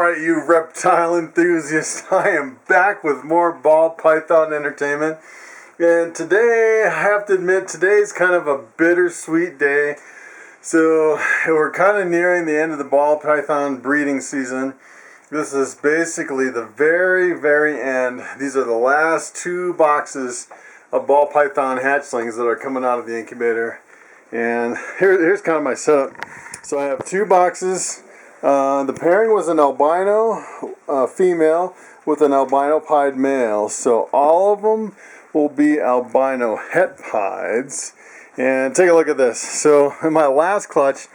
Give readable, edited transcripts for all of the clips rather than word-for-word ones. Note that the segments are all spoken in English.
Alright, you reptile enthusiasts, I am back with more ball python entertainment. And today, I have to admit, today's kind of a bittersweet day. So, we're kind of nearing the end of the ball python breeding season. This is basically the very end. These are the last 2 boxes of ball python hatchlings that are coming out of the incubator. And here's kind of my setup. So I have 2 boxes. The pairing was an albino female with an albino pied male. So all of them will be albino het pieds. And take a look at this. So in my last clutch,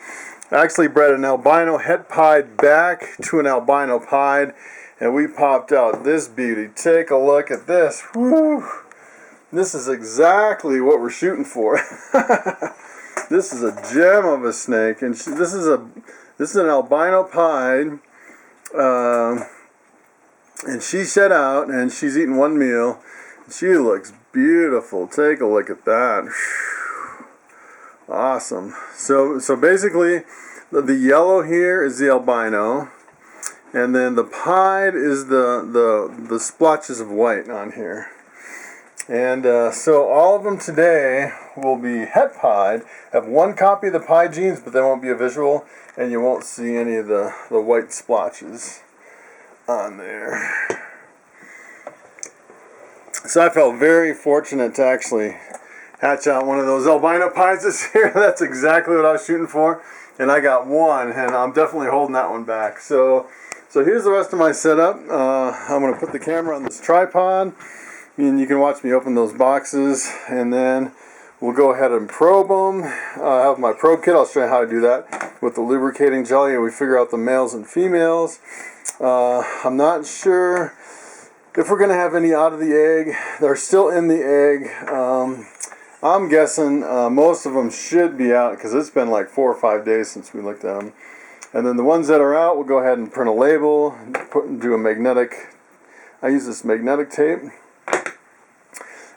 I actually bred an albino het pied back to an albino pied, and we popped out this beauty. Take a look at this. Woo! This is exactly what we're shooting for. This is a gem of a snake, and this is an albino pied, and she shed out, and she's eaten 1 meal. She looks beautiful. Take a look at that. Awesome. So basically, the yellow here is the albino, and then the pied is the splotches of white on here. And so all of them today will be het pied. Have 1 copy of the pied genes, but there won't be a visual, and you won't see any of the white splotches on there. So I felt very fortunate to actually hatch out one of those albino pieds this year. That's exactly what I was shooting for, and I got 1, and I'm definitely holding that one back. So here's the rest of my setup. I'm going to put the camera on this tripod, and you can watch me open those boxes, and then we'll go ahead and probe them. I have my probe kit. I'll show you how to do that with the lubricating jelly, and we figure out the males and females. I'm not sure if we're going to have any out of the egg. They're still in the egg. I'm guessing most of them should be out because it's been like 4 or 5 days since we looked at them. And then the ones that are out, we'll go ahead and print a label, do a magnetic. I use this magnetic tape.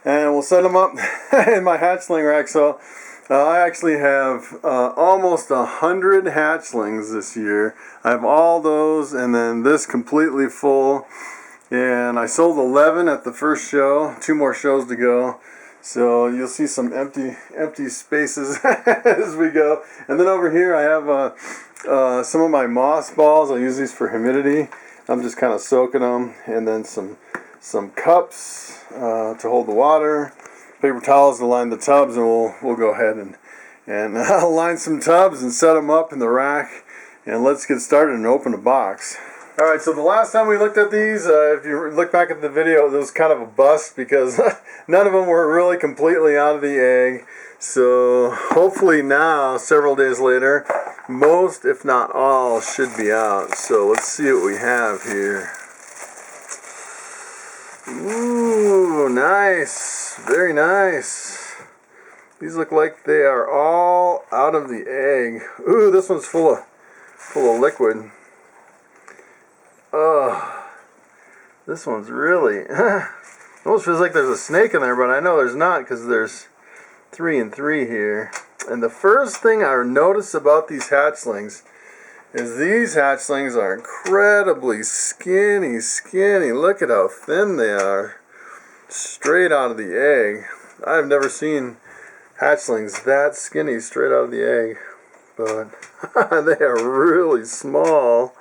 And we'll set them up in my hatchling rack. So I actually have almost 100 hatchlings this year. I have all those, and then this completely full. And I sold 11 at the first show. 2 more shows to go. So you'll see some empty spaces as we go. And then over here I have some of my moss balls. I use these for humidity. I'm just kind of soaking them, and then some cups to hold the water, paper towels to line the tubs, and we'll go ahead and I'll line some tubs and set them up in the rack, and let's get started and open a box. Alright, so the last time we looked at these, if you look back at the video, it was kind of a bust because none of them were really completely out of the egg. So hopefully now, several days later, most if not all should be out. So let's see what we have here. Ooh, nice. Very nice. These look like they are all out of the egg. Ooh, this one's full of liquid. Oh, this one's really almost feels like there's a snake in there, but I know there's not because there's 3 and 3 here. And the first thing I notice about these hatchlings is these hatchlings are incredibly skinny. Look at how thin they are, straight out of the egg. I've never seen hatchlings that skinny straight out of the egg, but they are really small.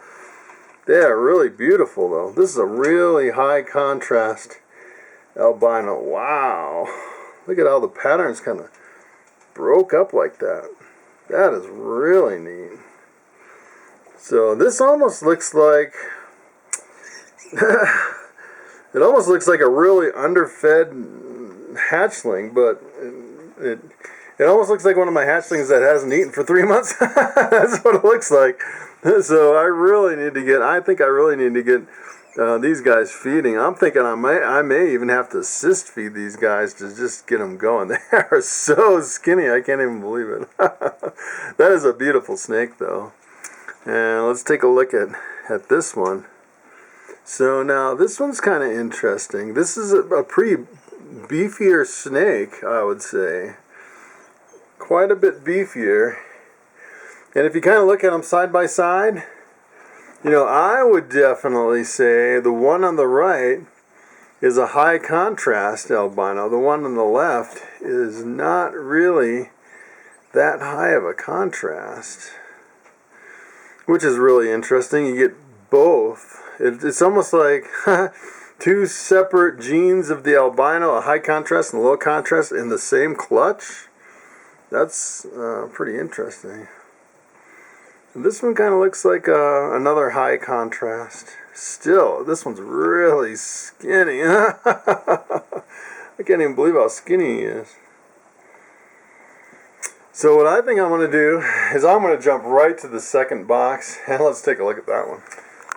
They are really beautiful though. This is a really high contrast albino. Wow. Look at how the patterns kind of broke up like that. That is really neat. So this almost looks like it almost looks like a really underfed hatchling, but it almost looks like one of my hatchlings that hasn't eaten for 3 months. That's what it looks like. So I think I really need to get these guys feeding. I'm thinking I may even have to assist feed these guys to just get them going. They are so skinny, I can't even believe it. That is a beautiful snake though. And let's take a look at this one. So now this one's kind of interesting. This is a pretty beefier snake, I would say. Quite a bit beefier. And if you kind of look at them side by side, You know, I would definitely say the one on the right is a high contrast albino. The one on the left is not really that high of a contrast, which is really interesting. You get both. It's almost like two separate genes of the albino, a high contrast and a low contrast, in the same clutch. That's pretty interesting. This one kind of looks like another high contrast. Still, this one's really skinny. I can't even believe how skinny he is. So what I think I'm going to do is I'm going to jump right to the second box, and let's take a look at that one.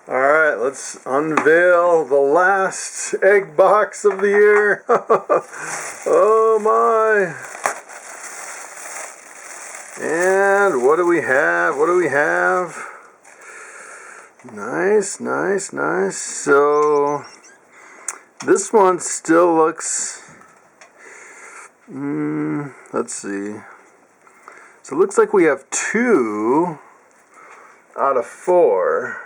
Alright, let's unveil the last egg box of the year. Oh my! And what do we have? What do we have? Nice, nice, nice. So this one still looks, let's see. So it looks like we have 2 out of 4.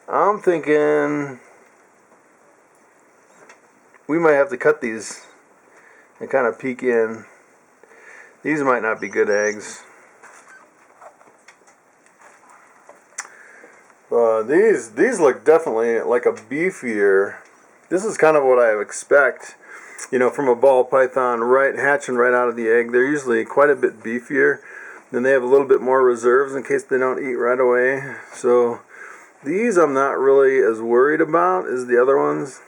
I'm thinking we might have to cut these and kind of peek in. These might not be good eggs. These look definitely like a beefier. This is kind of what I expect, you know, from a ball python hatching right out of the egg. They're usually quite a bit beefier. Then they have a little bit more reserves in case they don't eat right away. So these I'm not really as worried about as the other ones.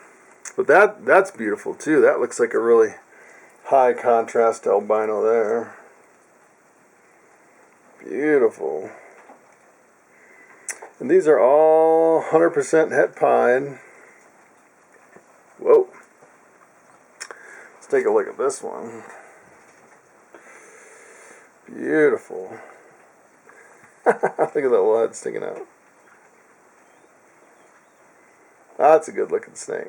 But that's beautiful too. That looks like a really high contrast albino there. Beautiful. And these are all 100% het pied. Whoa. Let's take a look at this one. Beautiful. Look at that little head sticking out. That's a good looking snake.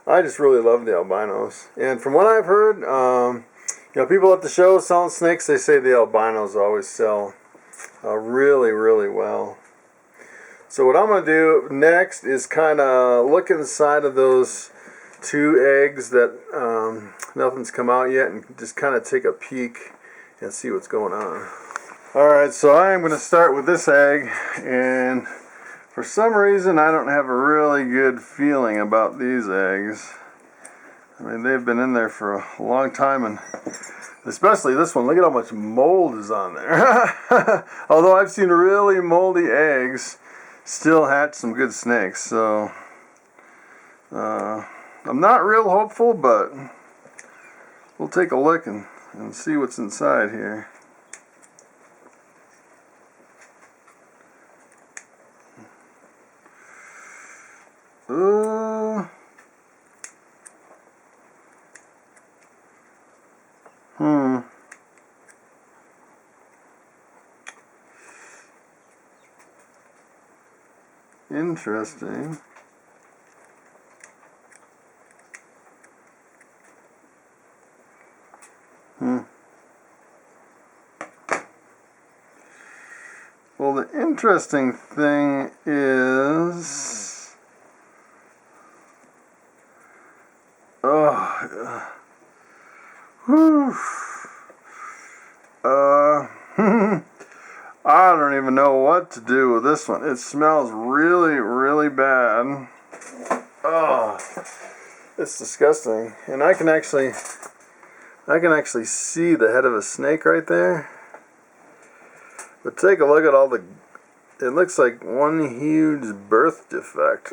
I just really love the albinos. And from what I've heard, you know, people at the show selling snakes, they say the albinos always sell really, really well. So what I'm going to do next is kind of look inside of those 2 eggs that nothing's come out yet, and just kind of take a peek and see what's going on. Alright, so I'm going to start with this egg, and for some reason I don't have a really good feeling about these eggs. I mean, they've been in there for a long time, and especially this one. Look at how much mold is on there. Although I've seen really moldy eggs still hatch some good snakes. So I'm not real hopeful, but we'll take a look and see what's inside here. Interesting. Well, the interesting thing is, I don't even know what to do with this one. It smells really, really bad. Oh, it's disgusting. And I can actually see the head of a snake right there. But take a look at all the, it looks like one huge birth defect.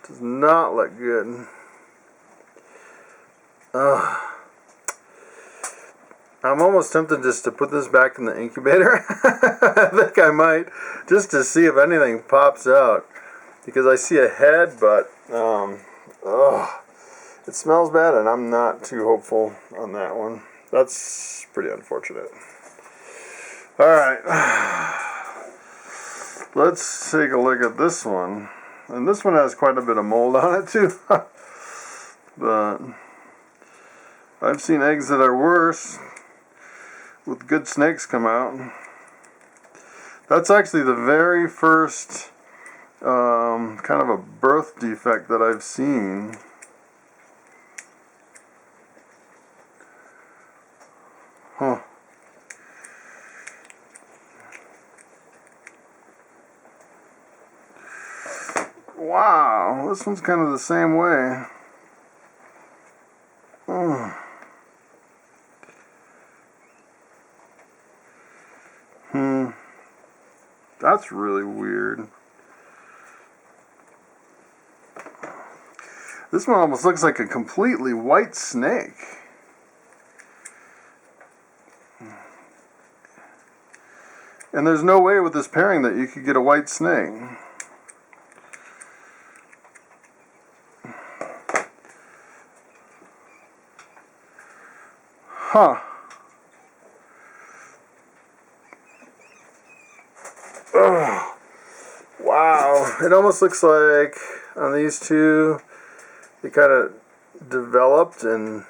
Does not look good. I'm almost tempted just to put this back in the incubator. I think I might, just to see if anything pops out. Because I see a head, but it smells bad, and I'm not too hopeful on that one. That's pretty unfortunate. Alright, let's take a look at this one. And this one has quite a bit of mold on it too. But I've seen eggs that are worse with good snakes come out. That's actually the very first kind of a birth defect that I've seen. Huh. Wow, this one's kind of the same way. That's really weird. This one almost looks like a completely white snake. And there's no way with this pairing that you could get a white snake. Huh. Oh, wow. It almost looks like on these two, they kind of developed and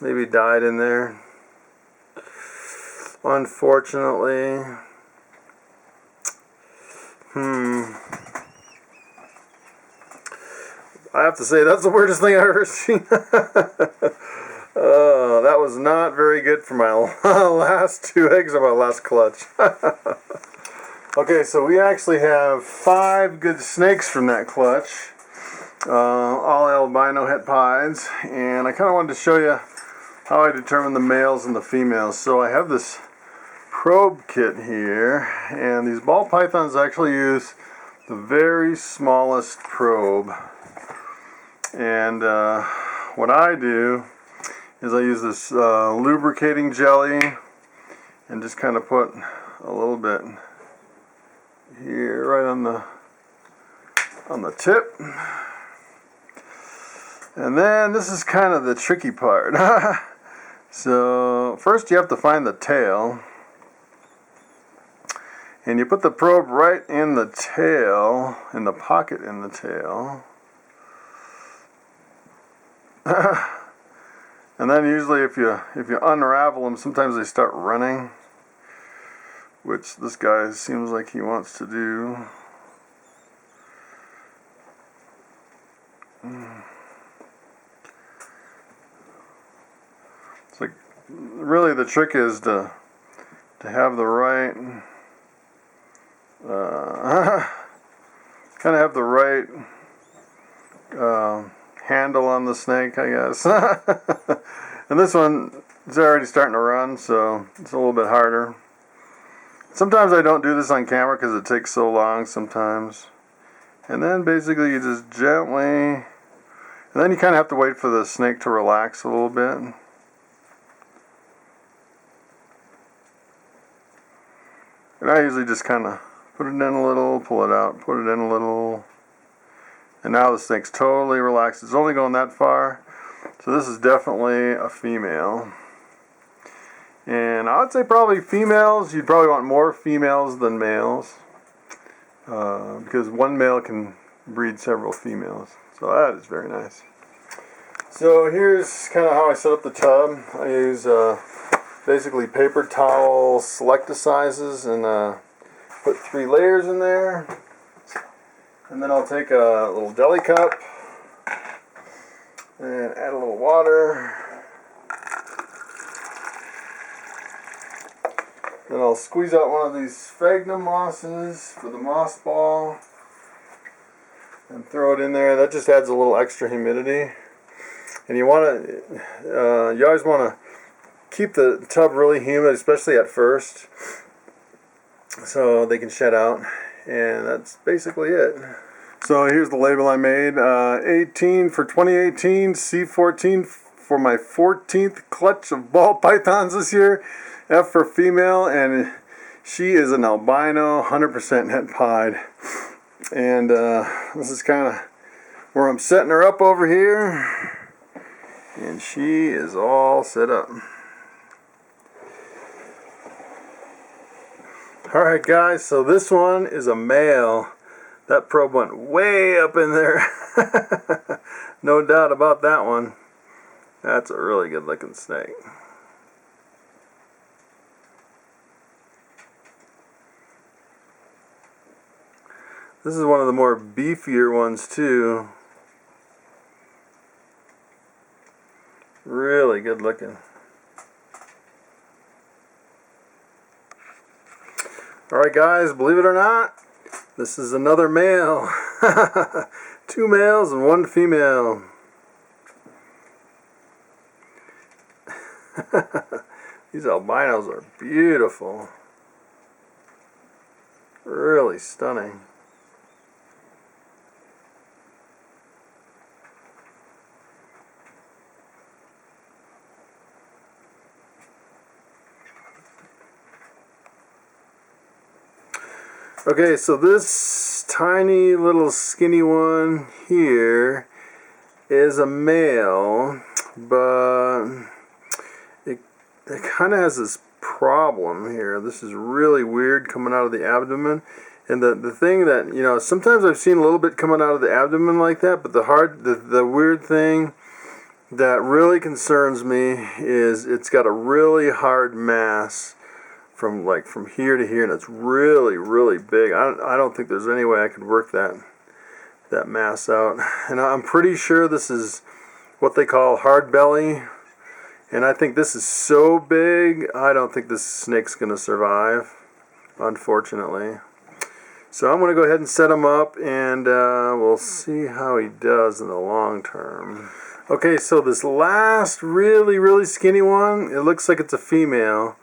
maybe died in there. Unfortunately. I have to say, that's the weirdest thing I've ever seen. That was not very good for my last 2 eggs of my last clutch. Okay, so we actually have 5 good snakes from that clutch. All albino het pieds. And I kind of wanted to show you how I determine the males and the females. So I have this probe kit here, and these ball pythons actually use the very smallest probe. And what I do is I use this lubricating jelly and just kind of put a little bit here right on the tip. And then this is kind of the tricky part. So first you have to find the tail, and you put the probe right in the tail, in the pocket in the tail. And then usually if you unravel them, sometimes they start running, which this guy seems like he wants to do. It's like, really the trick is to have the right kind of have the right handle on the snake, I guess. And this one is already starting to run, so it's a little bit harder. Sometimes I don't do this on camera because it takes so long sometimes. And then basically you just gently, and then you kind of have to wait for the snake to relax a little bit. And I usually just kind of put it in a little, pull it out, put it in a little. And now the snake's totally relaxed. It's only going that far. So this is definitely a female. And I would say probably females, you'd probably want more females than males. Because one male can breed several females. So that is very nice. So here's kind of how I set up the tub. I use basically paper towel selecticizes and put 3 layers in there. And then I'll take a little deli cup and add a little water. Then I'll squeeze out one of these sphagnum mosses for the moss ball and throw it in there. That just adds a little extra humidity. And you always want to keep the tub really humid, especially at first, so they can shed out. And that's basically it. So here's the label I made. 18 for 2018, C14 for my 14th clutch of ball pythons this year. F for female, and she is an albino 100% het pied. And this is kind of where I'm setting her up over here. And she is all set up. Alright guys, so this one is a male. That probe went way up in there. No doubt about that one. That's a really good looking snake. This is one of the more beefier ones too. Really good looking. Alright guys, believe it or not, this is another male. 2 males and 1 female. These albinos are beautiful. Really stunning. Okay, so this tiny little skinny one here is a male, but it kind of has this problem here. This is really weird coming out of the abdomen. And the thing that, you know, sometimes I've seen a little bit coming out of the abdomen like that, but the weird thing that really concerns me is it's got a really hard mass from here to here, and it's really, really big. I don't think there's any way I could work that mass out. And I'm pretty sure this is what they call hard belly. And I think this is so big, I don't think this snake's going to survive, unfortunately. So I'm going to go ahead and set him up, and we'll see how he does in the long term. Okay, so this last really, really skinny one, it looks like it's a female.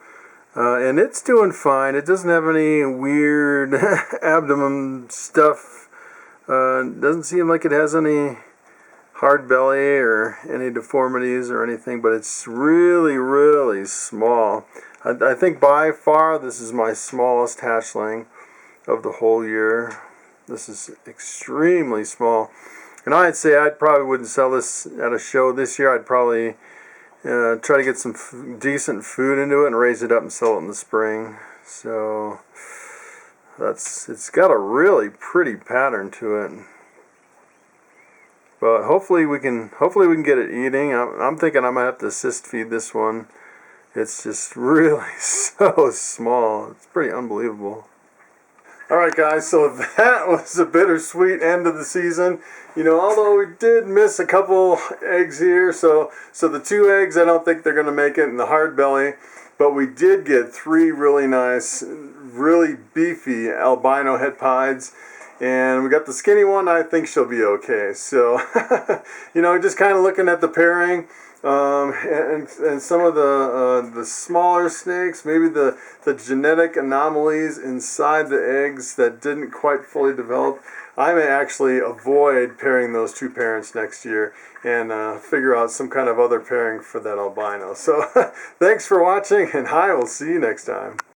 And it's doing fine. It doesn't have any weird abdomen stuff. Doesn't seem like it has any hard belly or any deformities or anything, but it's really, really small. I think by far this is my smallest hatchling of the whole year. This is extremely small. And I'd say I probably wouldn't sell this at a show this year. I'd probably try to get some decent food into it and raise it up and sell it in the spring. So it's got a really pretty pattern to it. But hopefully we can get it eating. I'm thinking I might have to assist feed this one. It's just really so small. It's pretty unbelievable. Alright guys, so that was a bittersweet end of the season. You know, although we did miss a couple eggs here, so the 2 eggs, I don't think they're going to make it in the hard belly, but we did get 3 really nice, really beefy albino het pieds, and we got the skinny one. I think she'll be okay. So, you know, just kind of looking at the pairing, and some of the smaller snakes, maybe the genetic anomalies inside the eggs that didn't quite fully develop, I may actually avoid pairing those 2 parents next year and figure out some kind of other pairing for that albino. So thanks for watching, and I will see you next time.